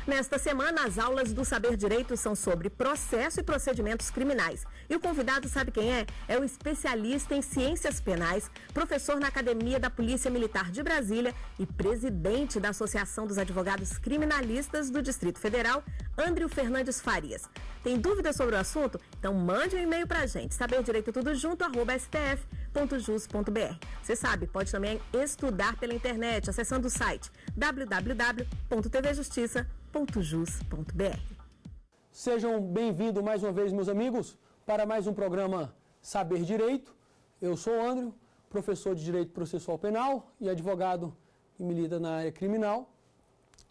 Nesta semana, as aulas do Saber Direito são sobre processo e procedimentos criminais. E o convidado sabe quem é? É o especialista em ciências penais, professor na Academia da Polícia Militar de Brasília e presidente da Associação dos Advogados Criminalistas do Distrito Federal, Andrio Fernandes Farias. Tem dúvidas sobre o assunto? Então mande um e-mail pra gente, saberdireitotudojunto@stf.jus.br. Você sabe, pode também estudar pela internet, acessando o site www.tvjustiça.jus.br. Sejam bem-vindos mais uma vez, meus amigos, para mais um programa Saber Direito. Eu sou o Andrio, professor de Direito Processual Penal e advogado que milita na área criminal.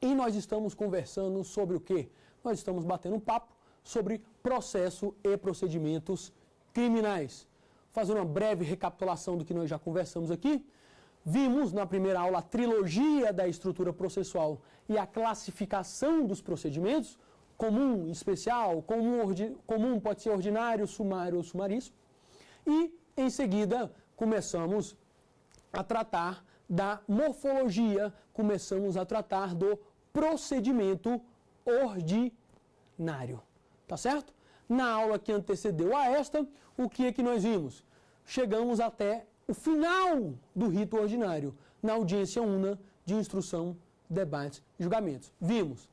E nós estamos conversando sobre o quê? Nós estamos batendo um papo sobre processo e procedimentos criminais. Fazendo uma breve recapitulação do que nós já conversamos aqui. Vimos na primeira aula a trilogia da estrutura processual e a classificação dos procedimentos, comum, especial, comum pode ser ordinário, sumário ou sumaríssimo. E, em seguida, começamos a tratar da morfologia, começamos a tratar do procedimento ordinário. Tá certo? Na aula que antecedeu a esta, o que é que nós vimos? Chegamos até o final do rito ordinário, na audiência una de instrução, debates e julgamentos. Vimos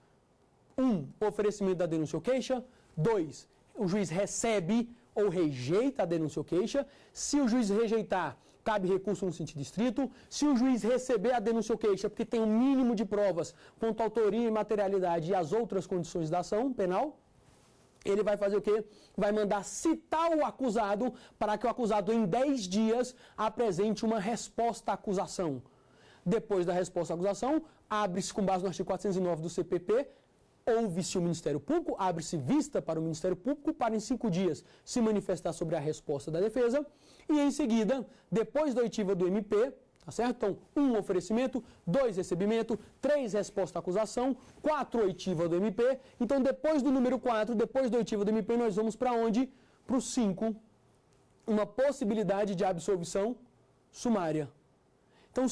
1. Oferecimento da denúncia ou queixa. 2. O juiz recebe ou rejeita a denúncia ou queixa. Se o juiz rejeitar, cabe recurso no sentido estrito. Se o juiz receber a denúncia ou queixa, porque tem um mínimo de provas quanto à autoria e materialidade e as outras condições da ação penal, ele vai fazer o quê? Vai mandar citar o acusado para que o acusado, em 10 dias, apresente uma resposta à acusação. Depois da resposta à acusação, abre-se, com base no artigo 409 do CPP, ouve-se o Ministério Público, abre-se vista para o Ministério Público para, em 5 dias, se manifestar sobre a resposta da defesa. E, em seguida, depois da oitiva do MP, tá certo? Então, 1 oferecimento, 2 recebimento, 3 resposta à acusação, 4 oitiva do MP. Então, depois do número 4, depois da oitiva do MP, nós vamos para onde? Para o 5, uma possibilidade de absolvição sumária. Então,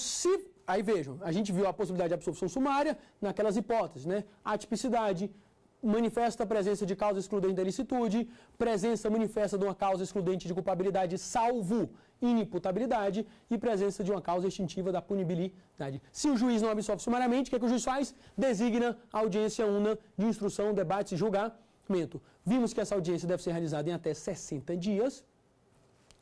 aí vejam, a gente viu a possibilidade de absolvição sumária naquelas hipóteses, né? Atipicidade, manifesta a presença de causa excludente da ilicitude, presença manifesta de uma causa excludente de culpabilidade salvo inimputabilidade e presença de uma causa extintiva da punibilidade. Se o juiz não absolve sumariamente, o que é que o juiz faz? Designa a audiência una de instrução, debate e julgamento. Vimos que essa audiência deve ser realizada em até 60 dias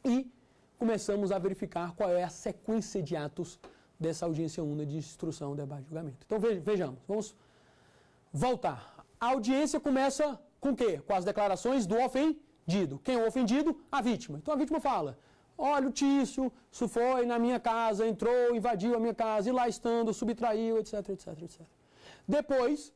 e começamos a verificar qual é a sequência de atos dessa audiência una de instrução, debate e julgamento. Então vejamos, vamos voltar. A audiência começa com o quê? Com as declarações do ofendido. Quem é o ofendido? A vítima. Então a vítima fala: olha, o Tício, isso foi na minha casa, entrou, invadiu a minha casa, e lá estando, subtraiu, etc, etc, etc. Depois,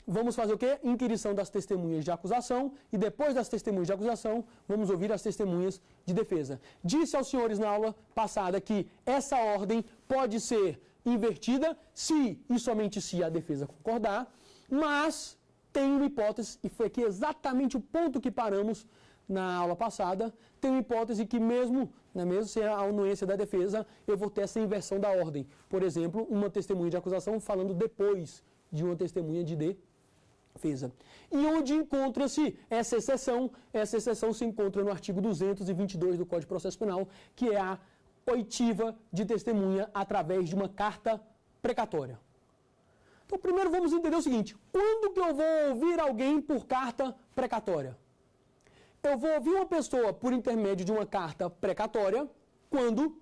vamos fazer o quê? Inquirição das testemunhas de acusação, e depois das testemunhas de acusação, vamos ouvir as testemunhas de defesa. Disse aos senhores na aula passada que essa ordem pode ser invertida se e somente se a defesa concordar, mas tem uma hipótese, e foi aqui exatamente o ponto que paramos na aula passada, tem uma hipótese que mesmo sem a anuência da defesa, eu vou ter essa inversão da ordem. Por exemplo, uma testemunha de acusação falando depois de uma testemunha de defesa. E onde encontra-se essa exceção? Essa exceção se encontra no artigo 222 do Código de Processo Penal, que é a oitiva de testemunha através de uma carta precatória. Então, primeiro vamos entender o seguinte: quando que eu vou ouvir alguém por carta precatória? Eu vou ouvir uma pessoa por intermédio de uma carta precatória quando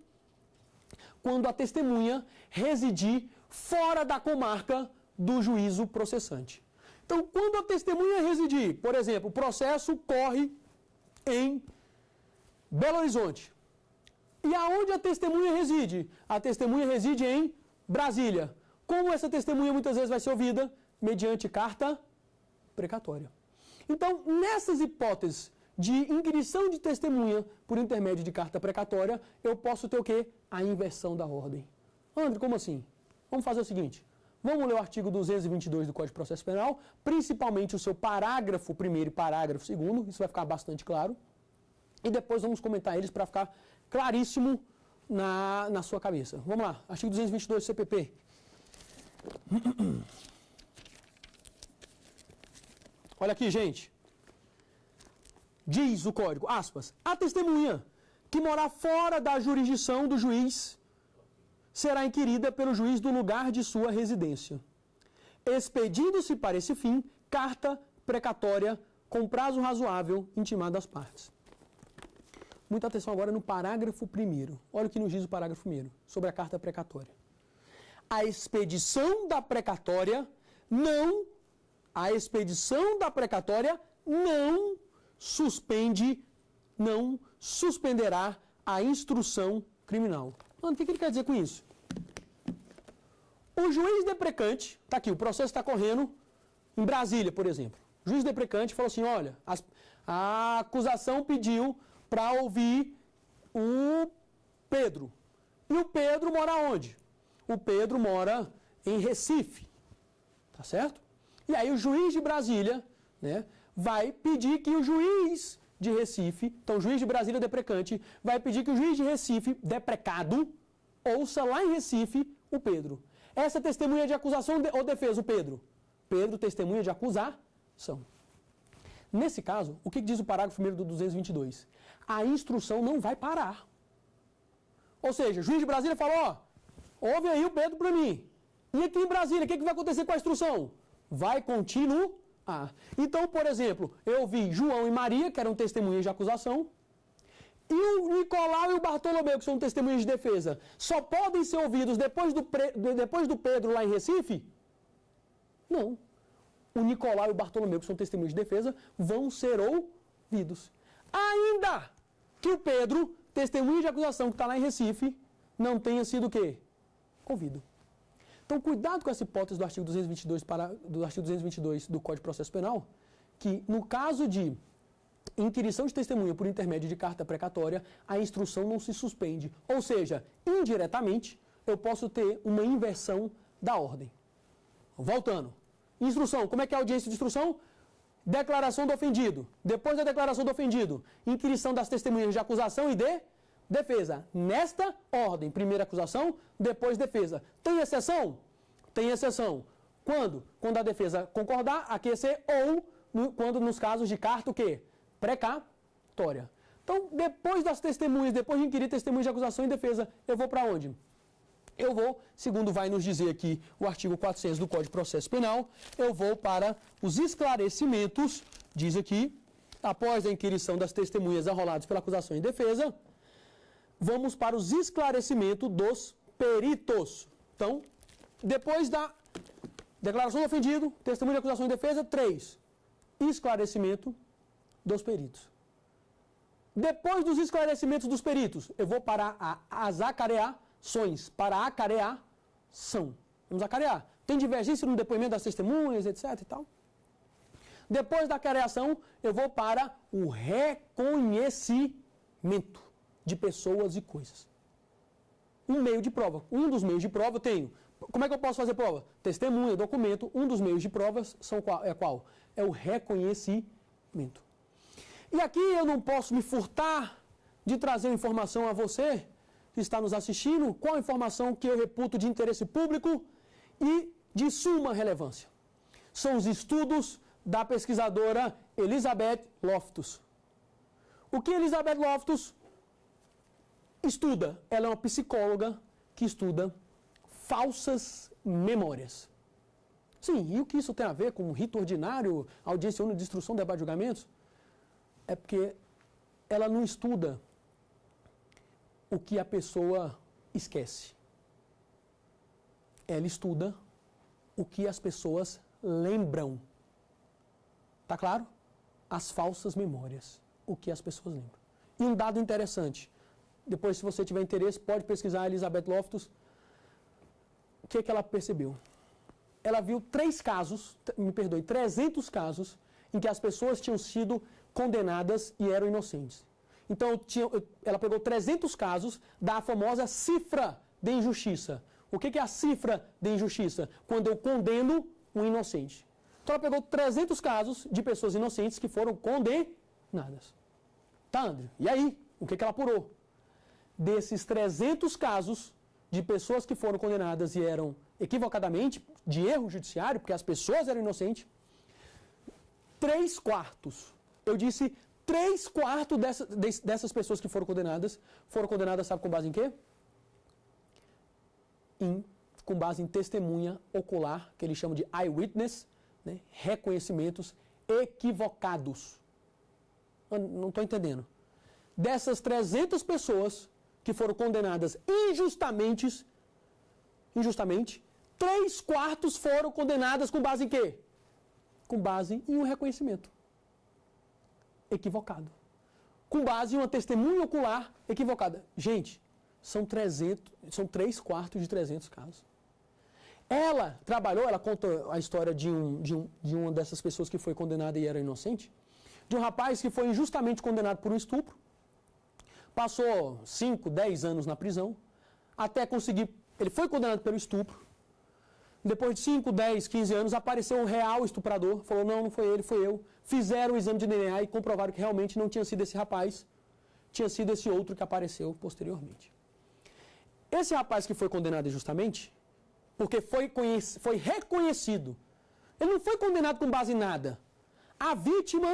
a testemunha residir fora da comarca do juízo processante. Então, quando a testemunha residir, por exemplo, o processo corre em Belo Horizonte. E aonde a testemunha reside? A testemunha reside em Brasília. Como essa testemunha muitas vezes vai ser ouvida? Mediante carta precatória. Então, nessas hipóteses de inquirição de testemunha por intermédio de carta precatória, eu posso ter o quê? A inversão da ordem. André, como assim? Vamos fazer o seguinte: vamos ler o artigo 222 do Código de Processo Penal, principalmente o seu parágrafo 1º e parágrafo 2º, isso vai ficar bastante claro, e depois vamos comentar eles para ficar claríssimo na sua cabeça. Vamos lá, artigo 222 do CPP. Olha aqui, gente. Diz o código, aspas, a testemunha que morar fora da jurisdição do juiz será inquirida pelo juiz do lugar de sua residência, expedindo-se para esse fim carta precatória com prazo razoável intimado às partes. Muita atenção agora no parágrafo 1º. Olha o que nos diz o parágrafo 1º sobre a carta precatória. A expedição da precatória não suspenderá a instrução criminal. Mano, o que ele quer dizer com isso? O juiz deprecante, está aqui, o processo está correndo em Brasília, por exemplo. O juiz deprecante falou assim, olha, a acusação pediu para ouvir o Pedro. E o Pedro mora onde? O Pedro mora em Recife, tá certo? E aí o juiz de Brasília, né, vai pedir que o juiz de Recife, então o juiz de Brasília deprecante, vai pedir que o juiz de Recife, deprecado, ouça lá em Recife o Pedro. Essa testemunha de acusação ou defesa, o Pedro? Pedro, testemunha de acusação. Nesse caso, o que diz o parágrafo 1º do 222? A instrução não vai parar. Ou seja, o juiz de Brasília falou, ó, ouve aí o Pedro para mim. E aqui em Brasília, o que vai acontecer com a instrução? Vai continuar. Então, por exemplo, eu vi João e Maria, que eram testemunhas de acusação, e o Nicolau e o Bartolomeu, que são testemunhas de defesa, só podem ser ouvidos depois do Pedro lá em Recife? Não. O Nicolau e o Bartolomeu, que são testemunhas de defesa, vão ser ouvidos. Ainda que o Pedro, testemunha de acusação que está lá em Recife, não tenha sido o quê? Ouvido. Então, cuidado com essa hipótese do artigo 222 do Código de Processo Penal, que no caso de inquirição de testemunha por intermédio de carta precatória, a instrução não se suspende. Ou seja, indiretamente, eu posso ter uma inversão da ordem. Voltando. Instrução. Como é que é a audiência de instrução? Declaração do ofendido. Depois da declaração do ofendido, inquirição das testemunhas de acusação e de defesa. Nesta ordem, primeira acusação, depois defesa. Tem exceção? Tem exceção. Quando? Quando a defesa concordar, aquecer ou quando nos casos de carta o quê? Precatória. Então, depois das testemunhas, depois de inquirir testemunhas de acusação e defesa, eu vou para onde? Eu vou, segundo vai nos dizer aqui o artigo 400 do Código de Processo Penal, eu vou para os esclarecimentos, diz aqui, após a inquirição das testemunhas arroladas pela acusação e defesa, vamos para os esclarecimentos dos peritos. Então, depois da declaração do ofendido, testemunha de acusação e defesa, 3. Esclarecimento dos peritos. Depois dos esclarecimentos dos peritos, eu vou para as acareações, para a acareação. Vamos acarear. Tem divergência no depoimento das testemunhas, etc. e tal. Depois da acareação, eu vou para o reconhecimento de pessoas e coisas. Um meio de prova. Um dos meios de prova eu tenho. Como é que eu posso fazer prova? Testemunha, documento. Um dos meios de provas é qual? É o reconhecimento. E aqui eu não posso me furtar de trazer informação a você que está nos assistindo, qual informação que eu reputo de interesse público e de suma relevância. São os estudos da pesquisadora Elizabeth Loftus. O que Elizabeth Loftus estuda? Ela é uma psicóloga que estuda falsas memórias. Sim, e o que isso tem a ver com rito ordinário, audiência única de instrução, debate de julgamentos? É porque ela não estuda o que a pessoa esquece. Ela estuda o que as pessoas lembram. Tá claro? As falsas memórias. O que as pessoas lembram. E um dado interessante. Depois, se você tiver interesse, pode pesquisar a Elizabeth Loftus. O que ela percebeu? Ela viu 300 casos em que as pessoas tinham sido condenadas e eram inocentes. Então, ela pegou 300 casos da famosa cifra de injustiça. O que é a cifra de injustiça? Quando eu condeno um inocente. Então, ela pegou 300 casos de pessoas inocentes que foram condenadas. Tá, André? E aí? O que ela apurou? Desses 300 casos de pessoas que foram condenadas e eram equivocadamente de erro judiciário, porque as pessoas eram inocentes, 3/4. Eu disse 3/4 dessas pessoas que foram condenadas, sabe com base em quê? Com base em testemunha ocular, que eles chamam de eyewitness, né? Reconhecimentos equivocados. Não estou entendendo. Dessas 300 pessoas que foram condenadas injustamente, 3/4 foram condenadas com base em quê? Com base em um reconhecimento equivocado. Com base em uma testemunha ocular equivocada. Gente, são 3/4 de 300 casos. Ela trabalhou, ela conta a história de uma dessas pessoas que foi condenada e era inocente, de um rapaz que foi injustamente condenado por um estupro, passou 5, 10 anos na prisão, até conseguir, ele foi condenado pelo estupro, depois de 5, 10, 15 anos, apareceu um real estuprador, falou, não foi ele, foi eu, fizeram o exame de DNA e comprovaram que realmente não tinha sido esse rapaz, tinha sido esse outro que apareceu posteriormente. Esse rapaz que foi condenado injustamente, porque foi reconhecido, ele não foi condenado com base em nada. A vítima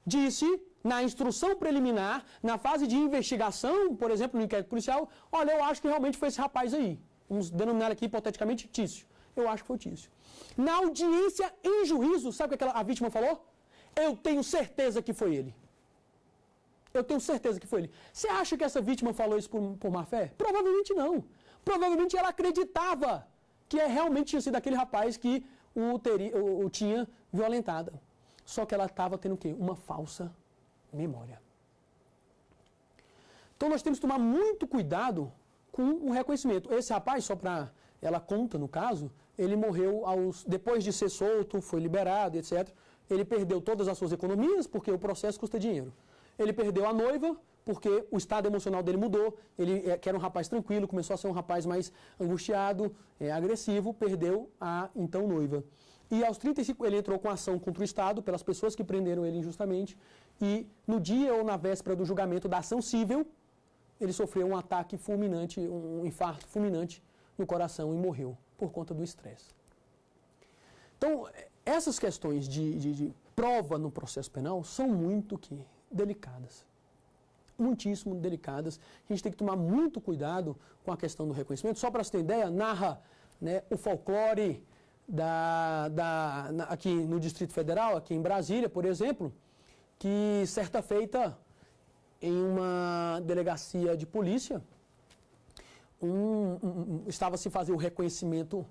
disse, na instrução preliminar, na fase de investigação, por exemplo, no inquérito policial, olha, eu acho que realmente foi esse rapaz aí. Vamos denominar aqui hipoteticamente Tício. Eu acho que foi Tício. Na audiência em juízo, sabe o que a vítima falou? Eu tenho certeza que foi ele. Eu tenho certeza que foi ele. Você acha que essa vítima falou isso por má fé? Provavelmente não. Provavelmente ela acreditava que realmente tinha sido aquele rapaz que o tinha violentado. Só que ela estava tendo o quê? Uma falsa memória. Então nós temos que tomar muito cuidado com o reconhecimento. Esse rapaz, só para ela conta no caso, ele morreu depois de ser solto, foi liberado, etc. Ele perdeu todas as suas economias, porque o processo custa dinheiro. Ele perdeu a noiva, porque o estado emocional dele mudou, ele que era um rapaz tranquilo, começou a ser um rapaz mais angustiado, agressivo, perdeu a então noiva. E aos 35 ele entrou com ação contra o Estado, pelas pessoas que prenderam ele injustamente, e no dia ou na véspera do julgamento da ação civil, ele sofreu um ataque fulminante, um infarto fulminante no coração e morreu por conta do estresse. Então, essas questões de prova no processo penal são muito delicadas. Muitíssimo delicadas. A gente tem que tomar muito cuidado com a questão do reconhecimento. Só para você ter ideia, narra, né, o folclore aqui no Distrito Federal, aqui em Brasília, por exemplo, que certa feita, em uma delegacia de polícia, estava a se fazer o reconhecimento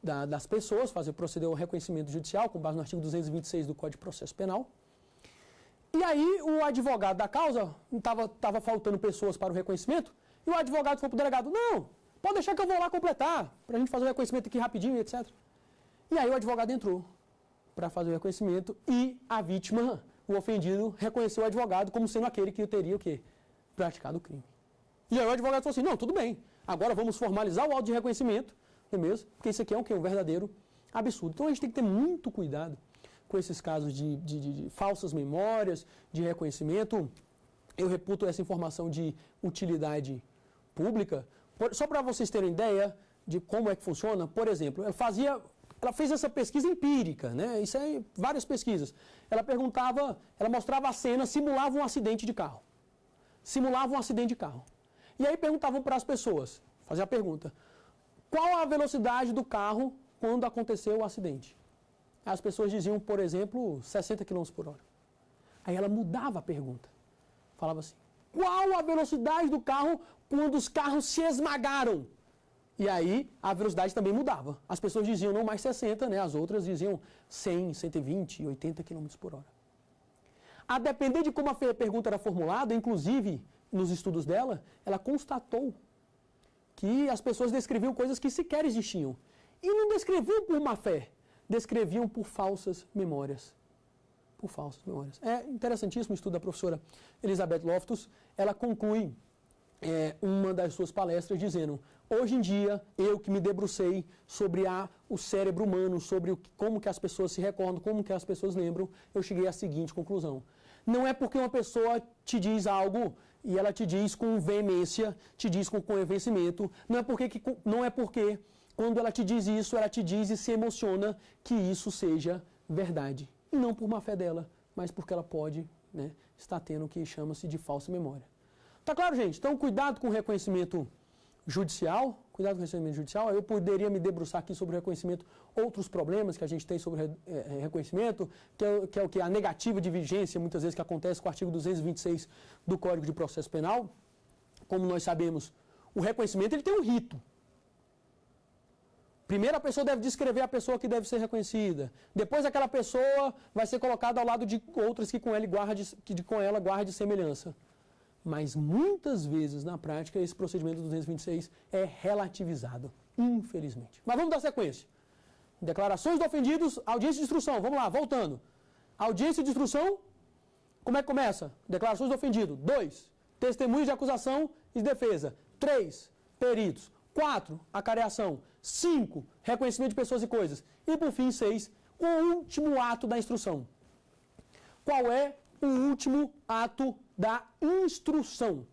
das pessoas, proceder ao reconhecimento judicial, com base no artigo 226 do Código de Processo Penal. E aí o advogado da causa, estava faltando pessoas para o reconhecimento, e o advogado falou para o delegado, não, pode deixar que eu vou lá completar, para a gente fazer o reconhecimento aqui rapidinho, etc. E aí o advogado entrou para fazer o reconhecimento e a vítima, o ofendido, reconheceu o advogado como sendo aquele que teria o quê? Praticado o crime. E aí o advogado falou assim, não, tudo bem, agora vamos formalizar o auto de reconhecimento, não é mesmo? Porque isso aqui é um verdadeiro absurdo. Então a gente tem que ter muito cuidado com esses casos de falsas memórias, de reconhecimento. Eu reputo essa informação de utilidade pública. Só para vocês terem ideia de como é que funciona, por exemplo, ela fez essa pesquisa empírica, né? Isso é várias pesquisas. Ela mostrava a cena, simulava um acidente de carro. Simulava um acidente de carro. E aí perguntavam para as pessoas, fazia a pergunta, qual a velocidade do carro quando aconteceu o acidente? As pessoas diziam, por exemplo, 60 km por hora. Aí ela mudava a pergunta. Falava assim, qual a velocidade do carro quando os carros se esmagaram? E aí a velocidade também mudava. As pessoas diziam não mais 60, né? As outras diziam 100, 120, 80 km por hora. A depender de como a pergunta era formulada, inclusive nos estudos dela, ela constatou que as pessoas descreviam coisas que sequer existiam. E não descreviam por má fé, descreviam por falsas memórias. Por falsas memórias. É interessantíssimo o estudo da professora Elizabeth Loftus. Ela conclui uma das suas palestras dizendo, hoje em dia, eu que me debrucei sobre o cérebro humano, sobre como que as pessoas se recordam, como que as pessoas lembram, eu cheguei à seguinte conclusão. Não é porque uma pessoa te diz algo e ela te diz com veemência, te diz com convencimento, não é porque quando ela te diz isso, ela te diz e se emociona que isso seja verdade. e não por má fé dela, mas porque ela pode, né, estar tendo o que chama-se de falsa memória. Tá claro, gente? Então, cuidado com o reconhecimento judicial, eu poderia me debruçar aqui sobre o reconhecimento, outros problemas que a gente tem sobre reconhecimento, que é o que? A negativa de vigência, muitas vezes, que acontece com o artigo 226 do Código de Processo Penal. Como nós sabemos, o reconhecimento ele tem um rito. Primeiro a pessoa deve descrever a pessoa que deve ser reconhecida. Depois aquela pessoa vai ser colocada ao lado de outras que com ela guarde semelhança. Mas muitas vezes, na prática, esse procedimento do 226 é relativizado, infelizmente. Mas vamos dar sequência. Declarações do ofendidos, audiência de instrução. Vamos lá, voltando. Audiência de instrução, como é que começa? Declarações do ofendido. 2. Testemunhos de acusação e defesa. 3. Peritos. 4. Acareação. 5. Reconhecimento de pessoas e coisas. E, por fim, 6. O último ato da instrução. Qual é o último ato da instrução?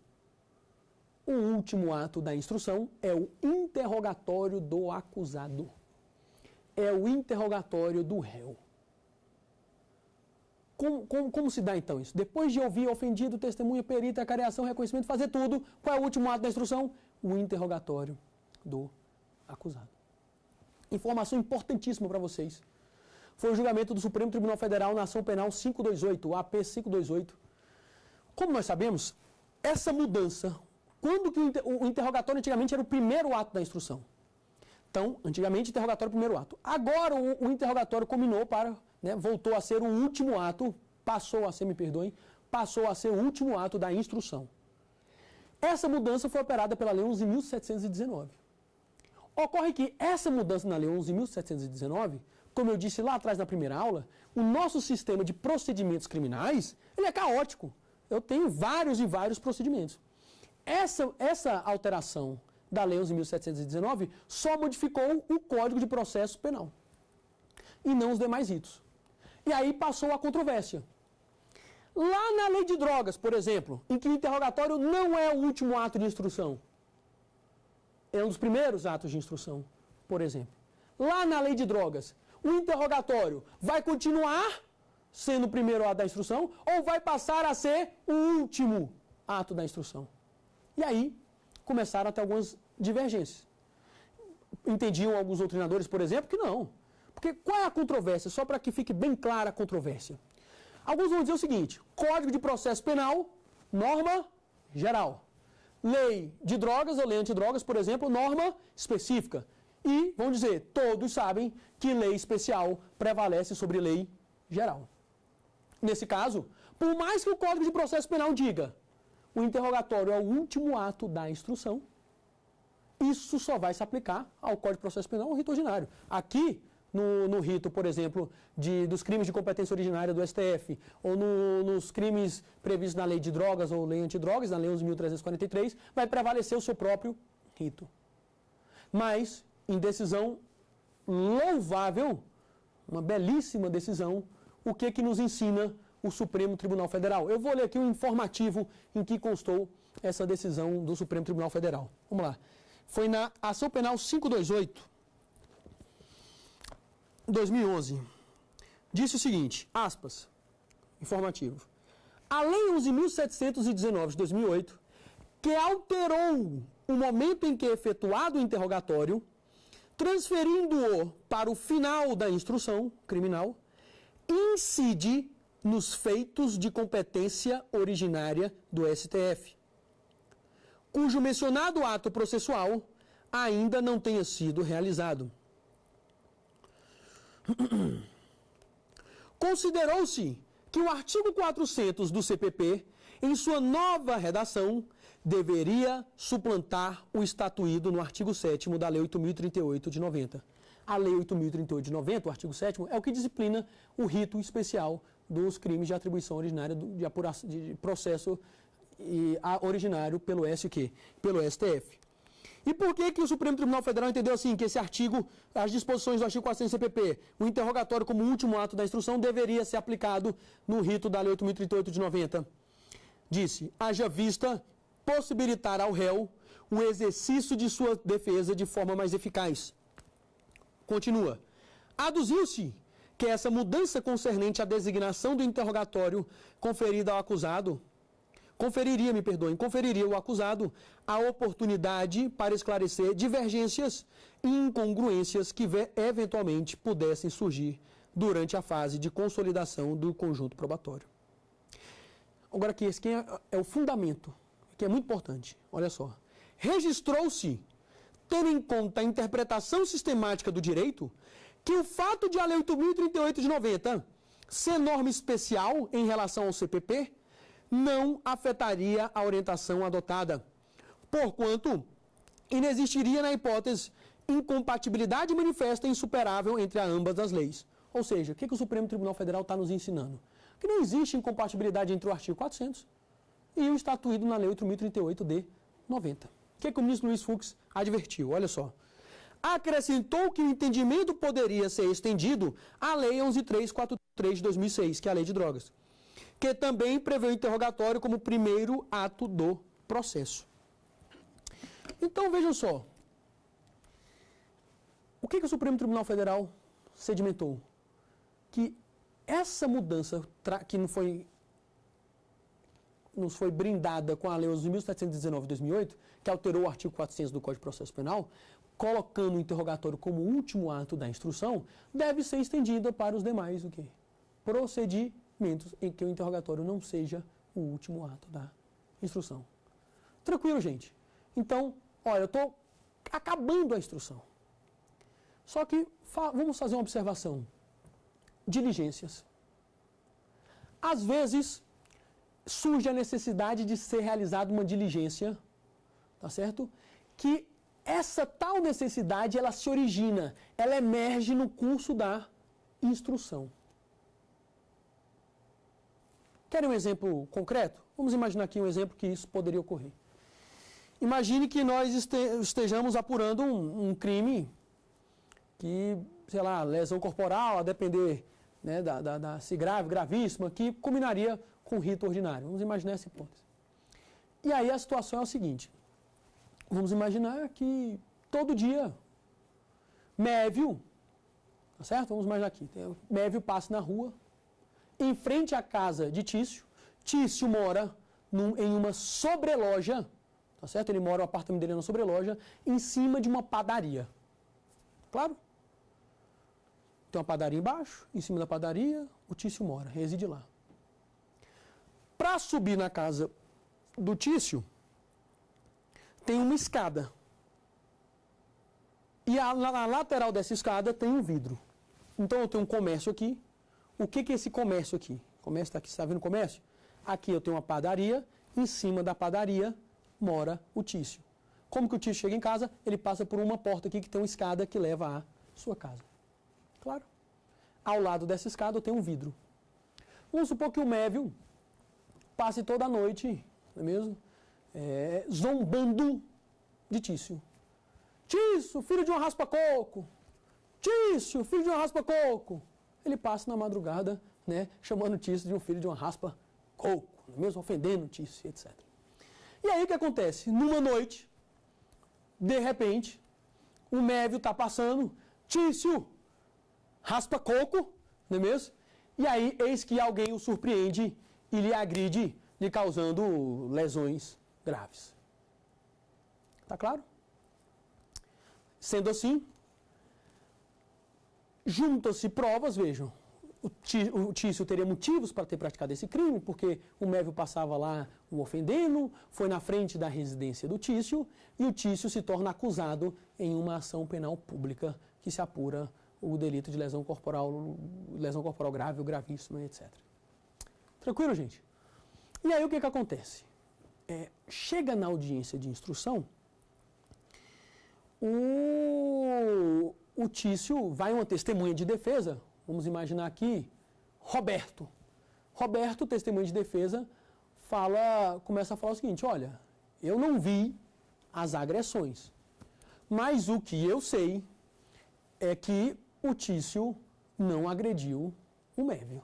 O último ato da instrução é o interrogatório do acusado. É o interrogatório do réu. Como se dá, então, isso? Depois de ouvir ofendido, testemunha, perita, acareação, reconhecimento, fazer tudo, qual é o último ato da instrução? O interrogatório do acusado. Informação importantíssima para vocês. Foi o julgamento do Supremo Tribunal Federal na ação penal 528, o AP 528. Como nós sabemos, essa mudança, quando que o interrogatório antigamente era o primeiro ato da instrução. Então, antigamente, interrogatório é o primeiro ato. Agora, o interrogatório combinou para, né, voltou a ser o último ato, passou a ser, me perdoem, passou a ser o último ato da instrução. Essa mudança foi operada pela Lei 11.719. Ocorre que essa mudança na Lei 11.719, como eu disse lá atrás na primeira aula, o nosso sistema de procedimentos criminais, ele é caótico. Eu tenho vários e vários procedimentos. Essa alteração da Lei 11.719 só modificou o Código de Processo Penal e não os demais ritos. E aí passou a controvérsia. Lá na Lei de Drogas, por exemplo, em que o interrogatório não é o último ato de instrução, é um dos primeiros atos de instrução, por exemplo. Lá na Lei de Drogas, o interrogatório vai continuar sendo o primeiro ato da instrução ou vai passar a ser o último ato da instrução? E aí começaram a ter algumas divergências. Entendiam alguns doutrinadores, por exemplo, que não. Porque qual é a controvérsia? Só para que fique bem clara a controvérsia. Alguns vão dizer o seguinte: Código de Processo Penal, norma geral. Lei de drogas ou lei antidrogas, por exemplo, norma específica. E, vão dizer, todos sabem que lei especial prevalece sobre lei geral. Nesse caso, por mais que o Código de Processo Penal diga o interrogatório é o último ato da instrução, isso só vai se aplicar ao Código de Processo Penal, ao rito ordinário. Aqui, no rito, por exemplo, dos crimes de competência originária do STF, ou nos crimes previstos na lei de drogas ou lei antidrogas, na lei 11.343, vai prevalecer o seu próprio rito. Mas, em decisão louvável, uma belíssima decisão, o que nos ensina o Supremo Tribunal Federal? Eu vou ler aqui um informativo em que constou essa decisão do Supremo Tribunal Federal. Vamos lá. Foi na Ação Penal 528, 2011. Disse o seguinte, aspas, informativo. A Lei 11.719 de 2008, que alterou o momento em que é efetuado o interrogatório, transferindo-o para o final da instrução criminal, incide nos feitos de competência originária do STF, cujo mencionado ato processual ainda não tenha sido realizado. Considerou-se que o artigo 400 do CPP, em sua nova redação, deveria suplantar o estatuído no artigo 7º da Lei 8.038 de 90. A Lei 8.038 de 90, o artigo 7º, é o que disciplina o rito especial dos crimes de atribuição originária de processo originário pelo STF. E por que o Supremo Tribunal Federal entendeu assim que esse artigo, as disposições do artigo 400 do CPP, o interrogatório como último ato da instrução, deveria ser aplicado no rito da Lei 8.038 de 90? Disse, haja vista possibilitar ao réu o exercício de sua defesa de forma mais eficaz. Continua. Aduziu-se que essa mudança concernente à designação do interrogatório conferida ao acusado, conferiria ao acusado a oportunidade para esclarecer divergências e incongruências que eventualmente pudessem surgir durante a fase de consolidação do conjunto probatório. Agora aqui, esse é o fundamento, que é muito importante. Olha só. Registrou-se, tendo em conta a interpretação sistemática do direito, que o fato de a Lei 8.038 de 90 ser norma especial em relação ao CPP não afetaria a orientação adotada, porquanto inexistiria na hipótese incompatibilidade manifesta e insuperável entre ambas as leis. Ou seja, o que o Supremo Tribunal Federal está nos ensinando? Que não existe incompatibilidade entre o artigo 400 e o estatuído na Lei 8.038 de 90. O que o ministro Luiz Fux advertiu? Olha só. Acrescentou que o entendimento poderia ser estendido à Lei 11.343 de 2006, que é a Lei de Drogas, que também prevê o interrogatório como primeiro ato do processo. Então, vejam só. O que o Supremo Tribunal Federal sedimentou? Que essa mudança que nos foi brindada com a Lei 11.719 de 2008, que alterou o artigo 400 do Código de Processo Penal, colocando o interrogatório como último ato da instrução, deve ser estendida para os demais procedimentos em que o interrogatório não seja o último ato da instrução. Tranquilo, gente? Então, olha, eu estou acabando a instrução. Só que vamos fazer uma observação. Diligências. Às vezes, surge a necessidade de ser realizada uma diligência, tá certo? Que essa tal necessidade, ela se origina, ela emerge no curso da instrução. Querem um exemplo concreto? Vamos imaginar aqui um exemplo que isso poderia ocorrer. Imagine que nós estejamos apurando um crime que, sei lá, lesão corporal, a depender, né, se grave, gravíssima, que culminaria com rito ordinário. Vamos imaginar essa hipótese. E aí a situação é o seguinte. Vamos imaginar que todo dia Mévio, tá certo? Vamos imaginar aqui. Mévio passa na rua, em frente à casa de Tício. Tício mora em uma sobreloja, tá certo? Ele mora, o apartamento dele é na sobreloja, em cima de uma padaria. Claro? Tem uma padaria embaixo, em cima da padaria, o Tício mora, reside lá. Para subir na casa do Tício, tem uma escada. E na lateral dessa escada tem um vidro. Então eu tenho um comércio aqui. O que é esse comércio aqui? O comércio está aqui, você está vendo o comércio? Aqui eu tenho uma padaria, em cima da padaria mora o Tício. Como que o Tício chega em casa? Ele passa por uma porta aqui que tem uma escada que leva à sua casa. Claro. Ao lado dessa escada eu tenho um vidro. Vamos supor que o Mévio passe toda a noite, não é mesmo? Zombando de Tício. Tício, filho de uma raspa-coco! Tício, filho de uma raspa-coco! Ele passa na madrugada, né, chamando Tício de um filho de uma raspa-coco, não é mesmo? Ofendendo Tício, etc. E aí o que acontece? Numa noite, de repente, o Mévio está passando, Tício, raspa-coco, não é mesmo? E aí, eis que alguém o surpreende e lhe agride, lhe causando lesões graves. Tá claro? Sendo assim, juntam-se provas, vejam, o Tício teria motivos para ter praticado esse crime, porque o Mévio passava lá o ofendendo, foi na frente da residência do Tício, e o Tício se torna acusado em uma ação penal pública que se apura o delito de lesão corporal grave ou gravíssima, etc. Tranquilo, gente? E aí o que acontece? Chega na audiência de instrução, o Tício vai uma testemunha de defesa, vamos imaginar aqui, Roberto. Roberto, testemunha de defesa, começa a falar o seguinte, olha, eu não vi as agressões, mas o que eu sei é que o Tício não agrediu o Mévio.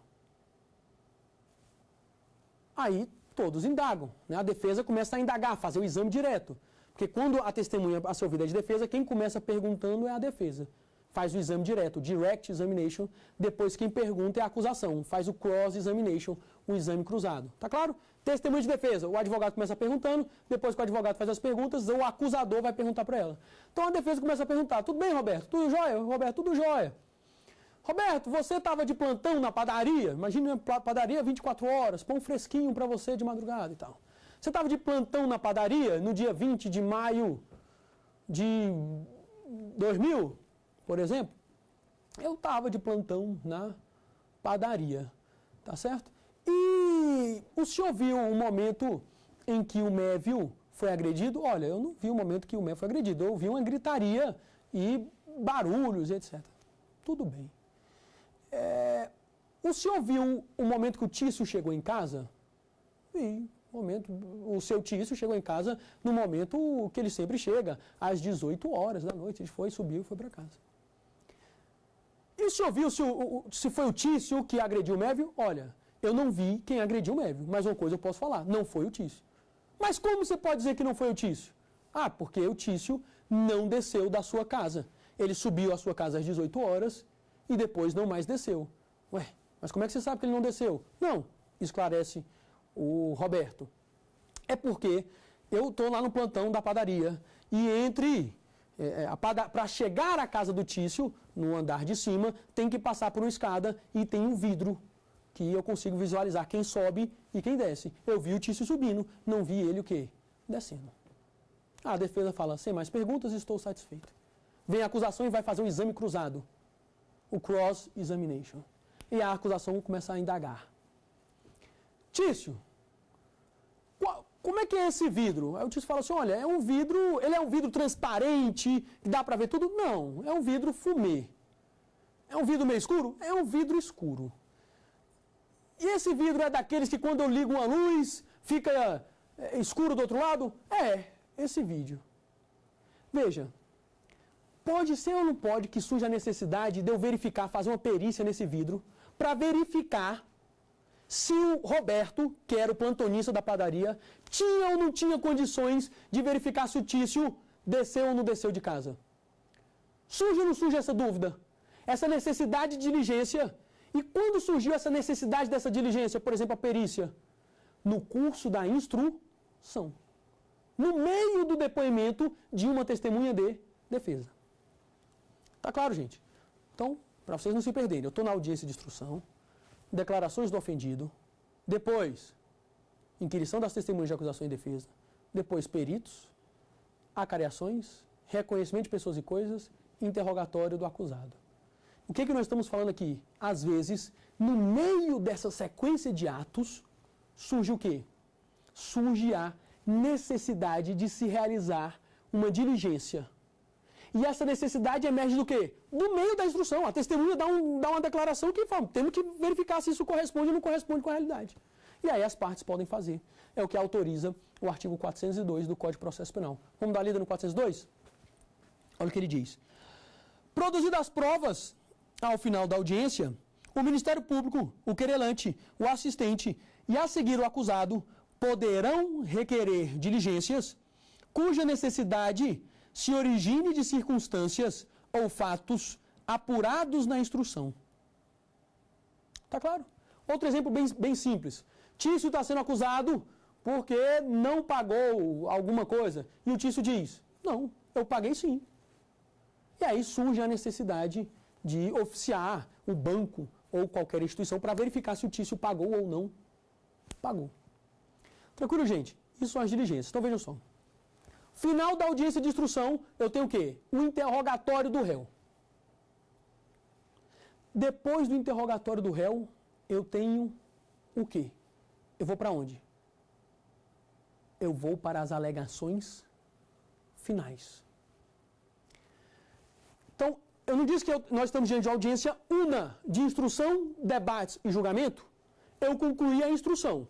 Aí todos indagam, né? A defesa começa a indagar, fazer o exame direto. Porque quando a testemunha a ser ouvida é de defesa, quem começa perguntando é a defesa. faz o exame direto, direct examination, depois quem pergunta é a acusação, faz o cross examination, o exame cruzado. Tá claro? Testemunho de defesa, o advogado começa perguntando, depois que o advogado faz as perguntas, o acusador vai perguntar para ela. Então a defesa começa a perguntar, tudo bem, Roberto? Tudo jóia? Roberto, tudo jóia. Roberto, você estava de plantão na padaria, imagina uma padaria 24 horas, pão fresquinho para você de madrugada e tal. Você estava de plantão na padaria no dia 20 de maio de 2000, por exemplo? Eu estava de plantão na padaria, tá certo? E o senhor viu o momento em que o Mévio foi agredido? Olha, eu não vi o momento que o Mévio foi agredido, eu vi uma gritaria e barulhos, etc. Tudo bem. O senhor viu o momento que o Tício chegou em casa? Vi. O seu Tício chegou em casa no momento que ele sempre chega, às 18 horas da noite. Ele foi, subiu e foi para casa. E o senhor viu se foi o Tício que agrediu o Mévio? Olha, eu não vi quem agrediu o Mévio, mas uma coisa eu posso falar, não foi o Tício. Mas como você pode dizer que não foi o Tício? Ah, porque o Tício não desceu da sua casa. Ele subiu à sua casa às 18 horas e depois não mais desceu. Ué, mas como é que você sabe que ele não desceu? Não, esclarece o Roberto. É porque eu estou lá no plantão da padaria e para chegar à casa do Tício, no andar de cima, tem que passar por uma escada e tem um vidro que eu consigo visualizar quem sobe e quem desce. Eu vi o Tício subindo, não vi ele o quê? Descendo. A defesa fala, sem mais perguntas, estou satisfeito. Vem a acusação e vai fazer um exame cruzado. O cross-examination. E a acusação começa a indagar. Tício, como é que é esse vidro? Aí o Tício fala assim, olha, ele é um vidro transparente, que dá para ver tudo? Não, é um vidro fumê. É um vidro meio escuro? É um vidro escuro. E esse vidro é daqueles que quando eu ligo uma luz, fica escuro do outro lado? É, esse vídeo. Veja, pode ser ou não pode que surja a necessidade de eu verificar, fazer uma perícia nesse vidro, para verificar se o Roberto, que era o plantonista da padaria, tinha ou não tinha condições de verificar se o Tício desceu ou não desceu de casa. Surge ou não surge essa dúvida? Essa necessidade de diligência. E quando surgiu essa necessidade dessa diligência, por exemplo, a perícia? No curso da instrução. No meio do depoimento de uma testemunha de defesa. Tá claro, gente? Então, para vocês não se perderem, eu estou na audiência de instrução, declarações do ofendido, depois, inquirição das testemunhas de acusação e defesa, depois, peritos, acareações, reconhecimento de pessoas e coisas, interrogatório do acusado. O que nós estamos falando aqui? Às vezes, no meio dessa sequência de atos, surge o quê? Surge a necessidade de se realizar uma diligência. E essa necessidade emerge do quê? Do meio da instrução. A testemunha dá uma declaração que fala, temos que verificar se isso corresponde ou não corresponde com a realidade. E aí as partes podem fazer. É o que autoriza o artigo 402 do Código de Processo Penal. Vamos dar lida no 402? Olha o que ele diz. Produzidas as provas, ao final da audiência, o Ministério Público, o querelante, o assistente e a seguir o acusado poderão requerer diligências cuja necessidade se origine de circunstâncias ou fatos apurados na instrução. Tá claro? Outro exemplo bem simples. Tício está sendo acusado porque não pagou alguma coisa. E o Tício diz, não, eu paguei sim. E aí surge a necessidade de oficiar o banco ou qualquer instituição para verificar se o Tício pagou ou não pagou. Tranquilo, gente? Isso são as diligências. Então vejam só. Final da audiência de instrução, eu tenho o quê? O interrogatório do réu. Depois do interrogatório do réu, eu tenho o quê? Eu vou para onde? Eu vou para as alegações finais. Então, eu não disse que nós estamos diante de audiência una de instrução, debates e julgamento? Eu concluí a instrução.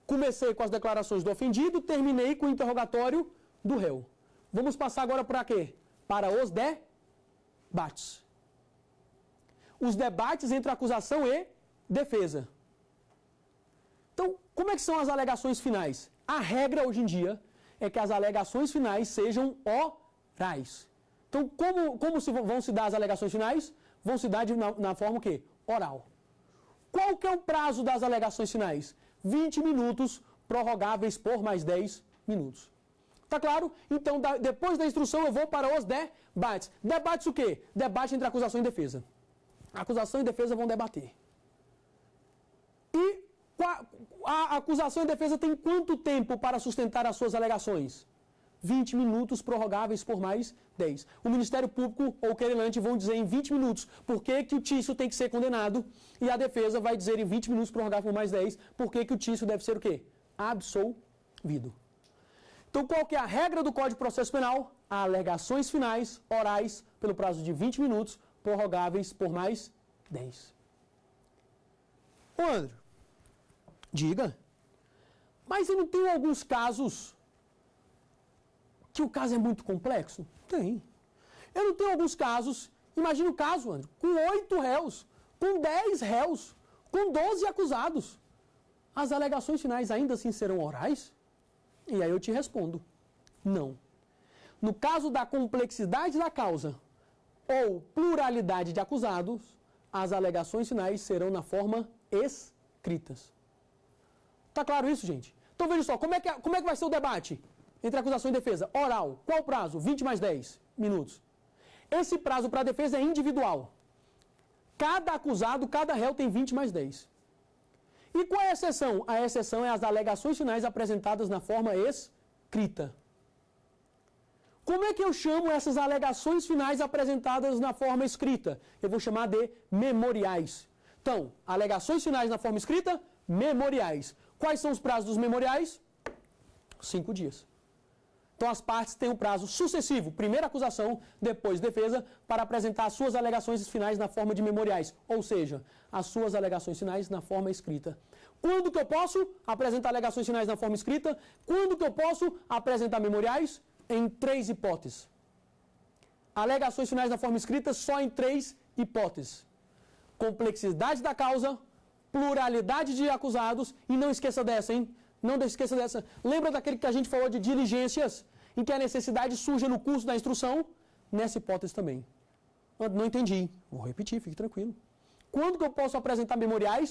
Comecei com as declarações do ofendido, terminei com o interrogatório do réu. Vamos passar agora para quê? Para os debates. Os debates entre acusação e defesa. Então, como é que são as alegações finais? A regra hoje em dia é que as alegações finais sejam orais. Então, como vão se dar as alegações finais? Vão se dar na forma o quê? Oral. Qual que é o prazo das alegações finais? 20 minutos, prorrogáveis por mais 10 minutos. Tá claro? Então, depois da instrução, eu vou para os debates. Debates o quê? Debate entre acusação e defesa. Acusação e defesa vão debater. E a acusação e defesa tem quanto tempo para sustentar as suas alegações? 20 minutos prorrogáveis por mais 10. O Ministério Público ou o querelante vão dizer em 20 minutos por que o Tício tem que ser condenado e a defesa vai dizer em 20 minutos prorrogável por mais 10 por que o Tício deve ser o quê? Absolvido. Então, qual que é a regra do Código de Processo Penal? Alegações finais, orais, pelo prazo de 20 minutos, prorrogáveis por mais 10. Ô, André, diga. Mas eu não tenho alguns casos que o caso é muito complexo? Tem. Eu não tenho alguns casos, imagina o caso, André, com 8 réus, com 10 réus, com 12 acusados. As alegações finais ainda assim serão orais? E aí eu te respondo, não. No caso da complexidade da causa ou pluralidade de acusados, as alegações finais serão na forma escritas. Tá claro isso, gente? Então veja só, como é que vai ser o debate entre acusação e defesa? Oral. Qual o prazo? 20 mais 10 minutos. Esse prazo para a defesa é individual. Cada acusado, cada réu tem 20 mais 10. E qual é a exceção? A exceção é as alegações finais apresentadas na forma escrita. Como é que eu chamo essas alegações finais apresentadas na forma escrita? Eu vou chamar de memoriais. Então, alegações finais na forma escrita, memoriais. Quais são os prazos dos memoriais? 5 dias. Então, as partes têm um prazo sucessivo, primeira acusação, depois defesa, para apresentar as suas alegações finais na forma de memoriais, ou seja, as suas alegações finais na forma escrita. Quando que eu posso apresentar alegações finais na forma escrita? Quando que eu posso apresentar memoriais? Em 3 hipóteses. Alegações finais na forma escrita só em 3 hipóteses. Complexidade da causa, pluralidade de acusados, e não esqueça dessa, hein? Não esqueça dessa. Lembra daquele que a gente falou de diligências, em que a necessidade surge no curso da instrução? Nessa hipótese também. Não entendi. Vou repetir, fique tranquilo. Quando que eu posso apresentar memoriais,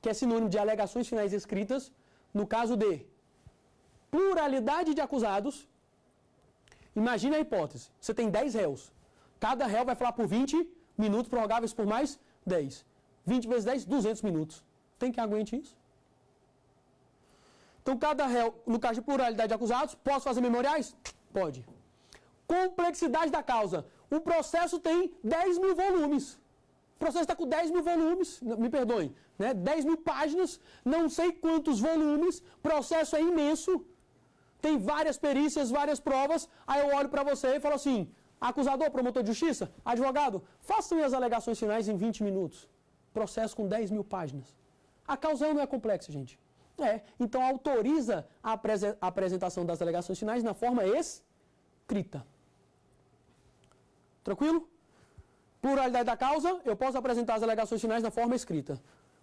que é sinônimo de alegações finais escritas, no caso de pluralidade de acusados? Imagine a hipótese. Você tem 10 réus. Cada réu vai falar por 20 minutos, prorrogáveis por mais 10. 20 vezes 10, 200 minutos. Tem quem aguente isso? Então, cada réu, no caso de pluralidade de acusados, posso fazer memoriais? Pode. Complexidade da causa. O processo tem 10 mil volumes. O processo está com 10 mil volumes, me perdoem, né? 10 mil páginas, não sei quantos volumes, processo é imenso, tem várias perícias, várias provas, aí eu olho para você e falo assim, acusador, promotor de justiça, advogado, façam as alegações finais em 20 minutos. Processo com 10 mil páginas. A causa não é complexa, gente. Então autoriza a apresentação das alegações finais na forma escrita. Tranquilo? Pluralidade da causa, eu posso apresentar as alegações finais na forma escrita.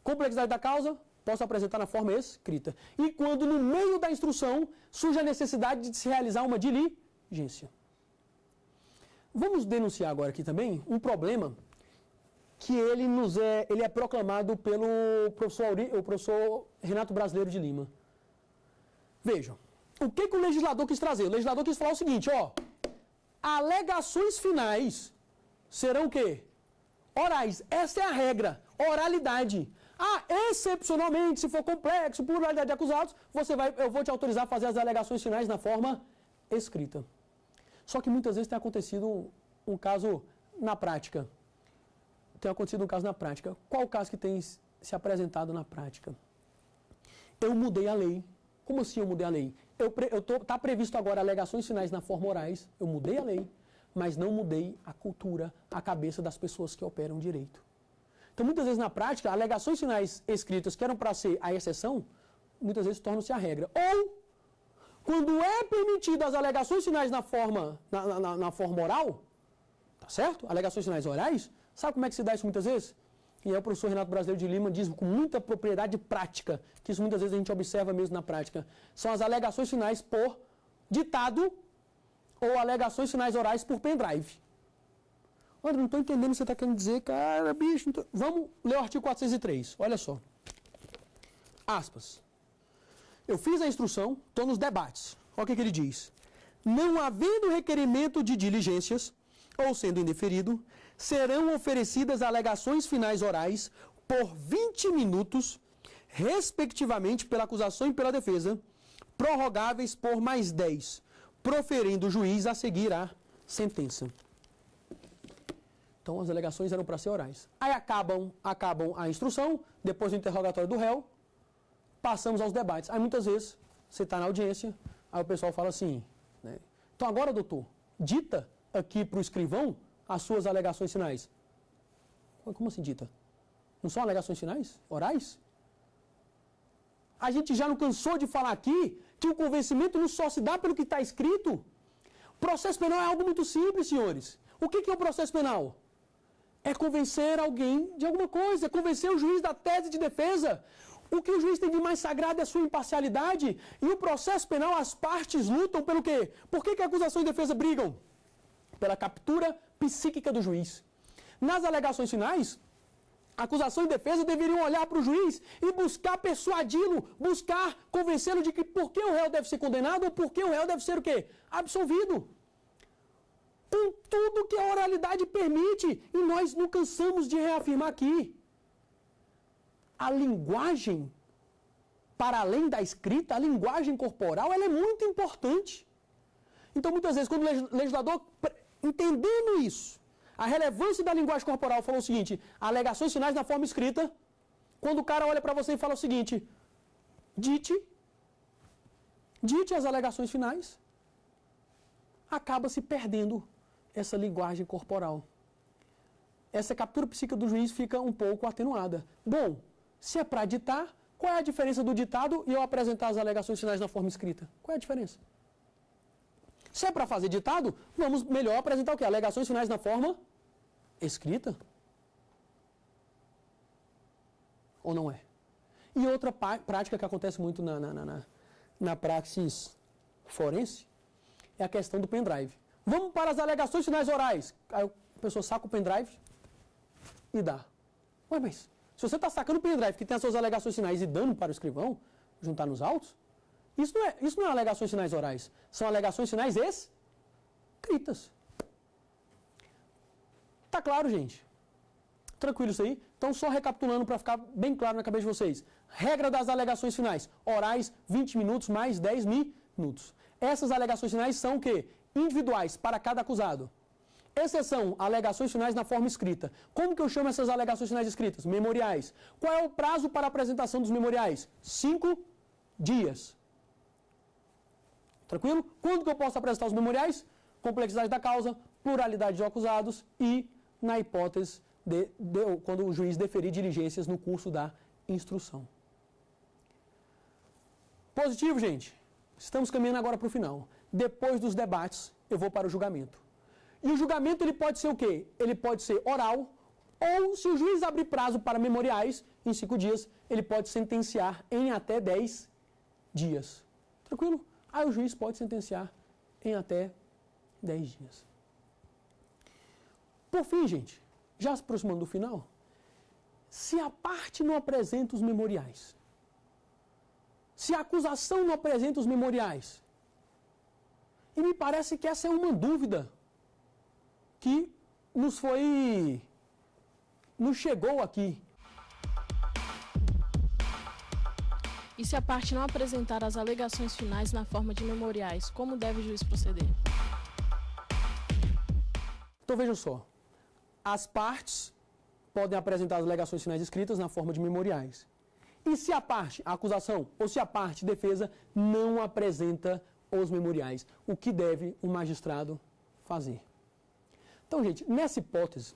Complexidade da causa, posso apresentar na forma escrita. E quando no meio da instrução surge a necessidade de se realizar uma diligência. Vamos denunciar agora aqui também um problema que ele é proclamado pelo professor Renato Brasileiro de Lima. Vejam, o que o legislador quis trazer? O legislador quis falar o seguinte, alegações finais serão o quê? Orais. Essa é a regra, oralidade. Excepcionalmente, se for complexo, pluralidade de acusados, eu vou te autorizar a fazer as alegações finais na forma escrita. Só que muitas vezes tem acontecido um caso na prática. Qual o caso que tem se apresentado na prática? Eu mudei a lei. Como assim eu mudei a lei? Está previsto agora alegações finais na forma orais. Eu mudei a lei, mas não mudei a cultura, a cabeça das pessoas que operam direito. Então, muitas vezes na prática, alegações finais escritas que eram para ser a exceção, muitas vezes tornam-se a regra. Ou, quando é permitido as alegações finais na forma oral, tá certo? Alegações finais orais, sabe como é que se dá isso muitas vezes? E aí o professor Renato Brasileiro de Lima diz com muita propriedade prática, que isso muitas vezes a gente observa mesmo na prática, são as alegações finais por ditado ou alegações finais orais por pendrive. André, não estou entendendo o que você está querendo dizer, cara, bicho. Vamos ler o artigo 403. Olha só. Aspas. Eu fiz a instrução, estou nos debates. Olha o que ele diz. Não havendo requerimento de diligências, ou sendo indeferido, serão oferecidas alegações finais orais por 20 minutos, respectivamente pela acusação e pela defesa, prorrogáveis por mais 10, proferindo o juiz a seguir a sentença. Então, as alegações eram para ser orais. Aí acabam a instrução, depois do interrogatório do réu, passamos aos debates. Aí, muitas vezes, você está na audiência, aí o pessoal fala assim, né? Então, agora, doutor, dita aqui para o escrivão as suas alegações finais. Como assim dita? Não são alegações finais? Orais? A gente já não cansou de falar aqui que o convencimento não só se dá pelo que está escrito. Processo penal é algo muito simples, senhores. O que é o processo penal? É convencer alguém de alguma coisa, é convencer o juiz da tese de defesa. O que o juiz tem de mais sagrado é a sua imparcialidade. E o processo penal, as partes lutam pelo quê? Por que a acusação e defesa brigam? Pela captura psíquica do juiz. Nas alegações finais, acusação e defesa deveriam olhar para o juiz e buscar persuadi-lo, buscar convencê-lo de que por que o réu deve ser condenado ou por que o réu deve ser o quê? Absolvido. Com tudo que a oralidade permite, e nós não cansamos de reafirmar aqui. A linguagem, para além da escrita, a linguagem corporal, ela é muito importante. Então, muitas vezes, quando o legislador, entendendo isso, a relevância da linguagem corporal, falou o seguinte, alegações finais na forma escrita, quando o cara olha para você e fala o seguinte, dite as alegações finais, acaba se perdendo essa linguagem corporal. Essa captura psíquica do juiz fica um pouco atenuada. Bom, se é para ditar, qual é a diferença do ditado e eu apresentar as alegações finais na forma escrita? Qual é a diferença? Se é para fazer ditado, vamos melhor apresentar o quê? Alegações finais na forma escrita? Ou não é? E outra prática que acontece muito na praxis forense é a questão do pendrive. Vamos para as alegações finais orais. Aí a pessoa saca o pendrive e dá. Ué, mas se você está sacando o pendrive que tem as suas alegações finais e dando para o escrivão, juntar nos autos, isso não é alegações finais orais. São alegações finais escritas. Tá claro, gente? Tranquilo isso aí? Então, só recapitulando para ficar bem claro na cabeça de vocês. Regra das alegações finais. Orais, 20 minutos mais 10 minutos. Essas alegações finais são o quê? Individuais, para cada acusado. Exceção, alegações finais na forma escrita. Como que eu chamo essas alegações finais escritas? Memoriais. Qual é o prazo para a apresentação dos memoriais? 5 dias. Tranquilo? Quando que eu posso apresentar os memoriais? Complexidade da causa, pluralidade de acusados e, na hipótese, quando o juiz deferir diligências no curso da instrução. Positivo, gente? Estamos caminhando agora para o final. Depois dos debates, eu vou para o julgamento. E o julgamento ele pode ser o quê? Ele pode ser oral, ou se o juiz abrir prazo para memoriais, em 5 dias, ele pode sentenciar em até 10 dias. Tranquilo? Aí o juiz pode sentenciar em até 10 dias. Por fim, gente, já se aproximando do final, se a parte não apresenta os memoriais, se a acusação não apresenta os memoriais, e me parece que essa é uma dúvida que nos chegou aqui. E se a parte não apresentar as alegações finais na forma de memoriais, como deve o juiz proceder? Então vejam só, as partes podem apresentar as alegações finais escritas na forma de memoriais. E se a parte, a acusação, ou se a parte, defesa, não apresenta os memoriais, o que deve o magistrado fazer? Então, gente, nessa hipótese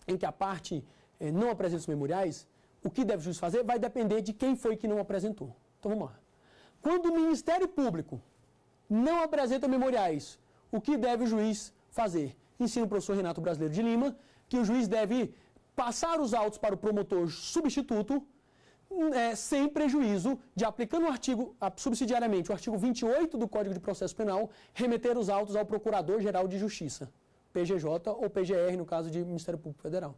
em que a parte não apresenta os memoriais, o que deve o juiz fazer vai depender de quem foi que não apresentou. Então, vamos lá. Quando o Ministério Público não apresenta memoriais, o que deve o juiz fazer? Ensina o professor Renato Brasileiro de Lima que o juiz deve passar os autos para o promotor substituto, sem prejuízo de, aplicando subsidiariamente o artigo 28 do Código de Processo Penal, remeter os autos ao Procurador-Geral de Justiça. PGJ ou PGR, no caso de Ministério Público Federal.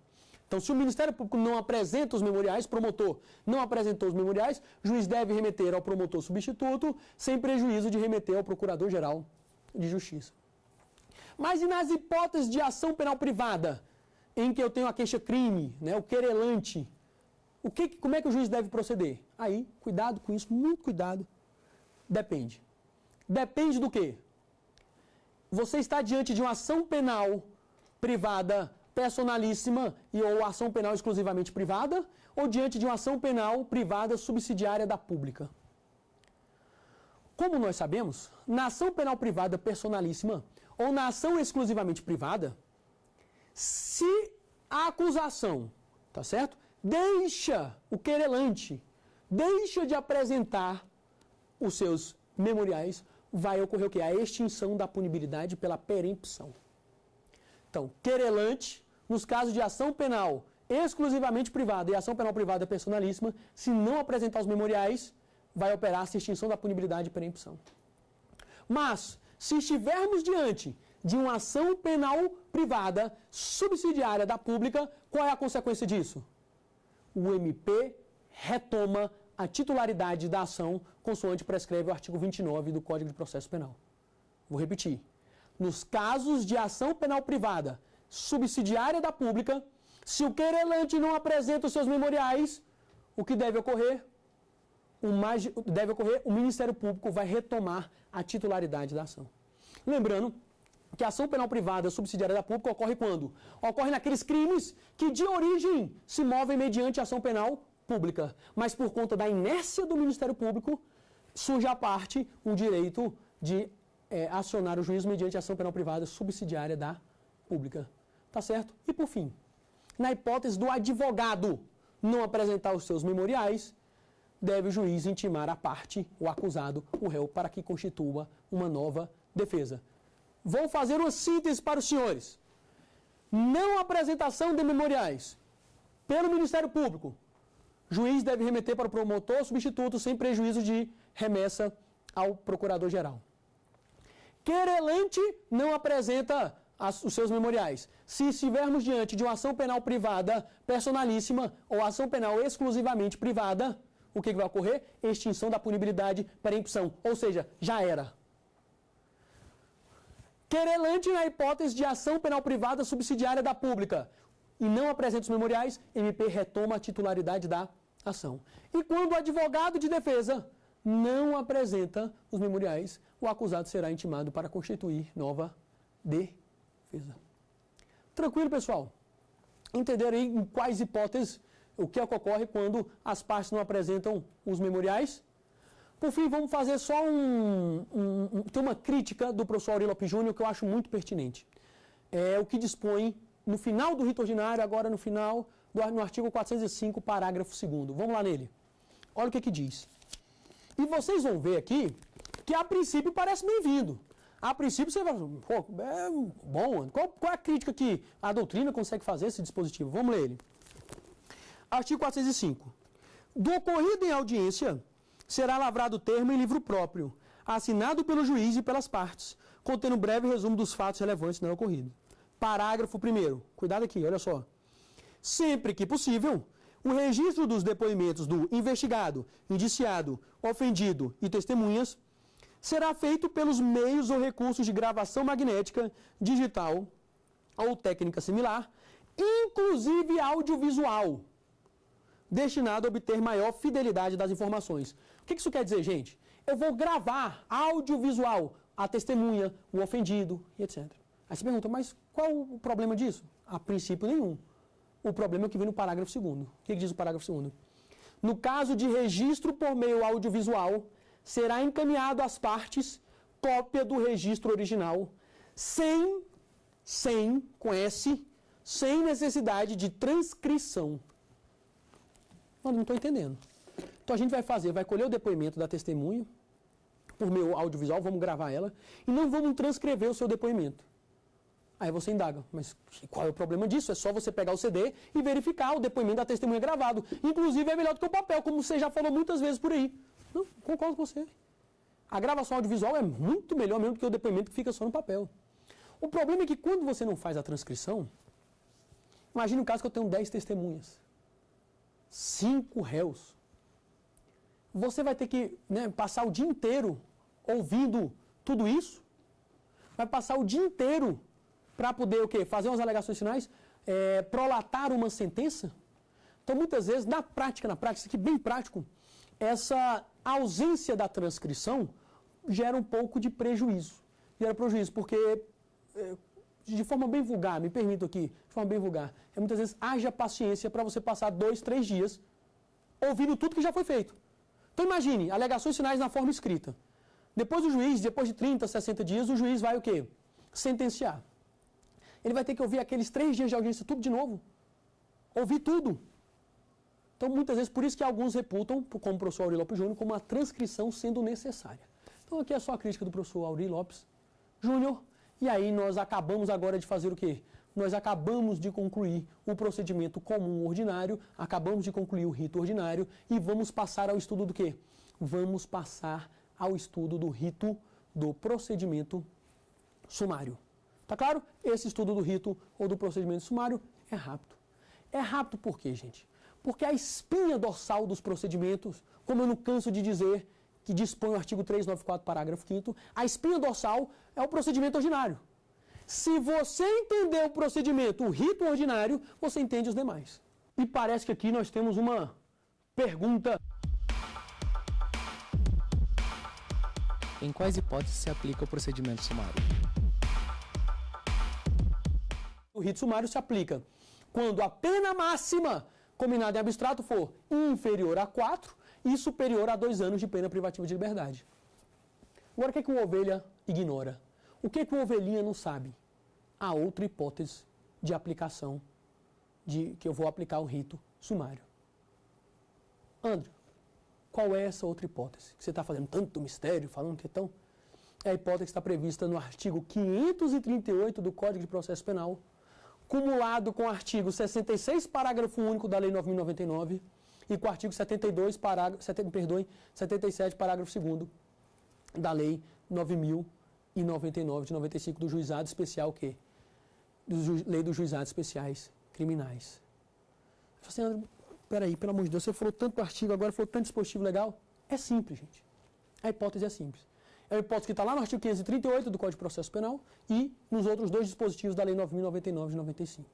Então, se o Ministério Público não apresenta os memoriais, promotor não apresentou os memoriais, o juiz deve remeter ao promotor substituto, sem prejuízo de remeter ao Procurador-Geral de Justiça. Mas e nas hipóteses de ação penal privada, em que eu tenho a queixa-crime, né, o querelante, como é que o juiz deve proceder? Aí, cuidado com isso, muito cuidado. Depende. Depende do quê? Você está diante de uma ação penal privada personalíssima ou ação penal exclusivamente privada, ou diante de uma ação penal privada subsidiária da pública? Como nós sabemos, na ação penal privada personalíssima ou na ação exclusivamente privada, se a acusação, tá certo? Deixa o querelante, deixa de apresentar os seus memoriais, vai ocorrer o quê? A extinção da punibilidade pela perempção. Então, querelante, nos casos de ação penal exclusivamente privada e ação penal privada personalíssima, se não apresentar os memoriais, vai operar a extinção da punibilidade e perempção. Mas, se estivermos diante de uma ação penal privada subsidiária da pública, qual é a consequência disso? O MP retoma a titularidade da ação, consoante prescreve o artigo 29 do Código de Processo Penal. Vou repetir. Nos casos de ação penal privada subsidiária da pública, se o querelante não apresenta os seus memoriais, o que deve ocorrer? O Ministério Público vai retomar a titularidade da ação. Lembrando que a ação penal privada subsidiária da pública ocorre quando? Ocorre naqueles crimes que de origem se movem mediante ação penal pública, mas por conta da inércia do Ministério Público, surge à parte o direito de acionar o juiz mediante ação penal privada subsidiária da pública. Tá certo? E por fim, na hipótese do advogado não apresentar os seus memoriais, deve o juiz intimar a parte, o acusado, o réu, para que constitua uma nova defesa. Vou fazer uma síntese para os senhores. Não apresentação de memoriais pelo Ministério Público. Juiz deve remeter para o promotor substituto sem prejuízo de remessa ao Procurador-Geral. Querelante não apresenta os seus memoriais. Se estivermos diante de uma ação penal privada personalíssima ou ação penal exclusivamente privada, o que vai ocorrer? Extinção da punibilidade perempção, ou seja, já era. Querelante na hipótese de ação penal privada subsidiária da pública e não apresenta os memoriais, MP retoma a titularidade da ação. E quando o advogado de defesa não apresenta os memoriais, o acusado será intimado para constituir nova defesa. Tranquilo, pessoal? Entenderam aí em quais hipóteses o que ocorre quando as partes não apresentam os memoriais? Por fim, vamos fazer só tem uma crítica do professor Aurilope Júnior que eu acho muito pertinente. É o que dispõe no final do rito ordinário, agora no final, no artigo 405, parágrafo 2º. Vamos lá nele. Olha o que diz. E vocês vão ver aqui que a princípio parece bem-vindo. A princípio você vai falar, é bom, qual é a crítica que a doutrina consegue fazer esse dispositivo? Vamos ler ele. Artigo 405. Do ocorrido em audiência, será lavrado termo em livro próprio, assinado pelo juiz e pelas partes, contendo um breve resumo dos fatos relevantes no ocorrido. Parágrafo 1º. Cuidado aqui, olha só. Sempre que possível, o registro dos depoimentos do investigado, indiciado, ofendido e testemunhas será feito pelos meios ou recursos de gravação magnética, digital ou técnica similar, inclusive audiovisual, destinado a obter maior fidelidade das informações. O que isso quer dizer, gente? Eu vou gravar audiovisual a testemunha, o ofendido e etc. Aí você pergunta, mas qual o problema disso? A princípio nenhum. O problema é o que vem no parágrafo 2º. O que diz o parágrafo 2º? No caso de registro por meio audiovisual, será encaminhado às partes cópia do registro original, sem necessidade de transcrição. Eu não estou entendendo. Então a gente vai colher o depoimento da testemunha, por meio audiovisual, vamos gravar ela, e não vamos transcrever o seu depoimento. Aí você indaga, mas qual é o problema disso? É só você pegar o CD e verificar o depoimento da testemunha gravado. Inclusive é melhor do que o papel, como você já falou muitas vezes por aí. Não, concordo com você. A gravação audiovisual é muito melhor mesmo do que o depoimento que fica só no papel. O problema é que quando você não faz a transcrição, imagine um caso que eu tenho 10 testemunhas, 5 réus. Você vai ter que, né, passar o dia inteiro ouvindo tudo isso, vai passar o dia inteiro para poder o quê? Fazer umas alegações finais, prolatar uma sentença. Então, muitas vezes, na prática, isso aqui bem prático, essa ausência da transcrição gera um pouco de prejuízo. Gera prejuízo, porque, de forma bem vulgar, me permito aqui, de forma bem vulgar, muitas vezes haja paciência para você passar 2, 3 dias ouvindo tudo que já foi feito. Então, imagine, alegações finais na forma escrita. Depois o juiz, depois de 30, 60 dias, o juiz vai o quê? Sentenciar. Ele vai ter que ouvir aqueles 3 dias de audiência tudo de novo. Ouvir tudo. Então, muitas vezes, por isso que alguns reputam, como o professor Auri Lopes Júnior, como a transcrição sendo necessária. Então, aqui é só a crítica do professor Auri Lopes Júnior. E aí nós acabamos agora de fazer o quê? Nós acabamos de concluir o procedimento comum ordinário, acabamos de concluir o rito ordinário e vamos passar ao estudo do quê? Vamos passar ao estudo do rito do procedimento sumário. Tá claro? Esse estudo do rito ou do procedimento sumário é rápido. É rápido por quê, gente? Porque a espinha dorsal dos procedimentos, como eu não canso de dizer, que dispõe o artigo 394, parágrafo 5º, a espinha dorsal é o procedimento ordinário. Se você entender o procedimento, o rito ordinário, você entende os demais. E parece que aqui nós temos uma pergunta. Em quais hipóteses se aplica o procedimento sumário? O rito sumário se aplica quando a pena máxima combinada em abstrato for inferior a 4 e superior a 2 anos de pena privativa de liberdade. Agora, o que é que uma ovelha ignora? O que é que uma ovelhinha não sabe? Há outra hipótese de aplicação, que eu vou aplicar o rito sumário. André, qual é essa outra hipótese? Que você está fazendo tanto mistério, falando que é tão... É a hipótese que está prevista no artigo 538 do Código de Processo Penal, cumulado com o artigo 66, parágrafo único da Lei 9.099 e com o artigo 77, parágrafo 2º da Lei 9.099 de 95 do Juizado Especial, Lei dos Juizados Especiais Criminais. Eu falei assim, André, peraí, pelo amor de Deus, você falou tanto artigo, agora falou tanto dispositivo legal. É simples, gente. A hipótese é simples. É uma hipótese que está lá no artigo 538 do Código de Processo Penal e nos outros 2 dispositivos da Lei 9.099 de 95.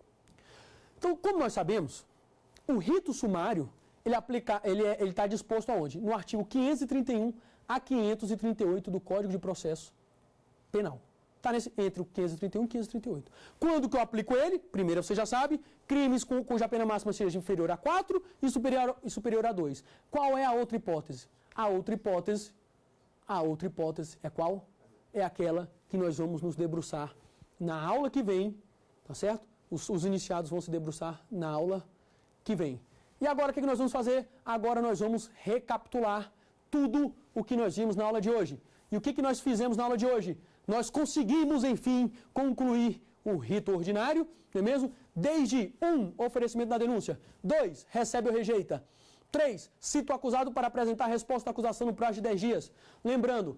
Então, como nós sabemos, o rito sumário, ele está disposto aonde? No artigo 531 a 538 do Código de Processo Penal. Está entre o 531 e 538. Quando que eu aplico ele? Primeiro, você já sabe, crimes cuja pena máxima seja inferior a 4 e superior a 2. Qual é a outra hipótese? A outra hipótese é qual? É aquela que nós vamos nos debruçar na aula que vem, tá certo? Os iniciados vão se debruçar na aula que vem. E agora o que nós vamos fazer? Agora nós vamos recapitular tudo o que nós vimos na aula de hoje. E o que nós fizemos na aula de hoje? Nós conseguimos, enfim, concluir o rito ordinário, não é mesmo? Desde 1, oferecimento da denúncia. 2, recebe ou rejeita. 3, cita o acusado para apresentar a resposta à acusação no prazo de 10 dias. Lembrando,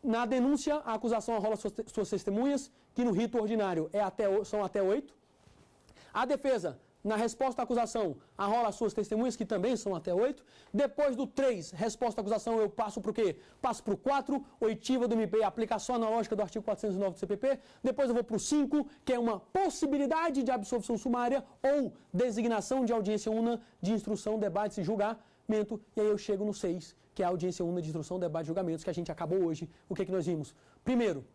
na denúncia, a acusação arrola suas testemunhas, que no rito ordinário são até 8. A defesa, na resposta à acusação, arrola suas testemunhas, que também são até 8. Depois do 3, resposta à acusação, eu passo para o quê? Passo para o 4, oitiva do MP, aplicação analógica do artigo 409 do CPP. Depois eu vou para o 5, que é uma possibilidade de absolvição sumária ou designação de audiência una de instrução, debate e julgamento. E aí eu chego no 6, que é a audiência una de instrução, debate e julgamentos, que a gente acabou hoje. O que nós vimos? Primeiro,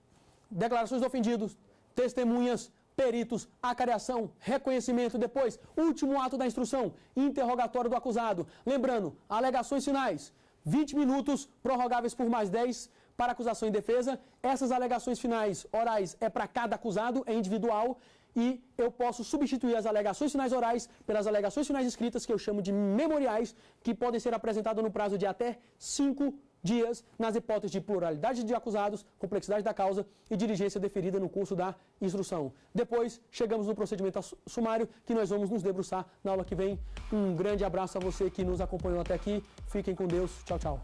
declarações de ofendidos, testemunhas, peritos, acariação, reconhecimento, depois, último ato da instrução, interrogatório do acusado. Lembrando, alegações finais, 20 minutos, prorrogáveis por mais 10 para acusação e defesa. Essas alegações finais orais é para cada acusado, é individual, e eu posso substituir as alegações finais orais pelas alegações finais escritas, que eu chamo de memoriais, que podem ser apresentadas no prazo de até 5 dias, nas hipóteses de pluralidade de acusados, complexidade da causa e diligência deferida no curso da instrução. Depois, chegamos no procedimento sumário, que nós vamos nos debruçar na aula que vem. Um grande abraço a você que nos acompanhou até aqui. Fiquem com Deus. Tchau, tchau.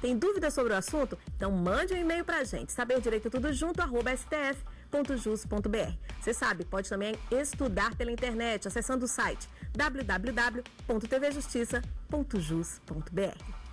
Tem dúvidas sobre o assunto? Então mande um e-mail pra gente, saberdireitotudojunto@stf Você sabe, pode também estudar pela internet acessando o site www.tvjustiça.jus.br.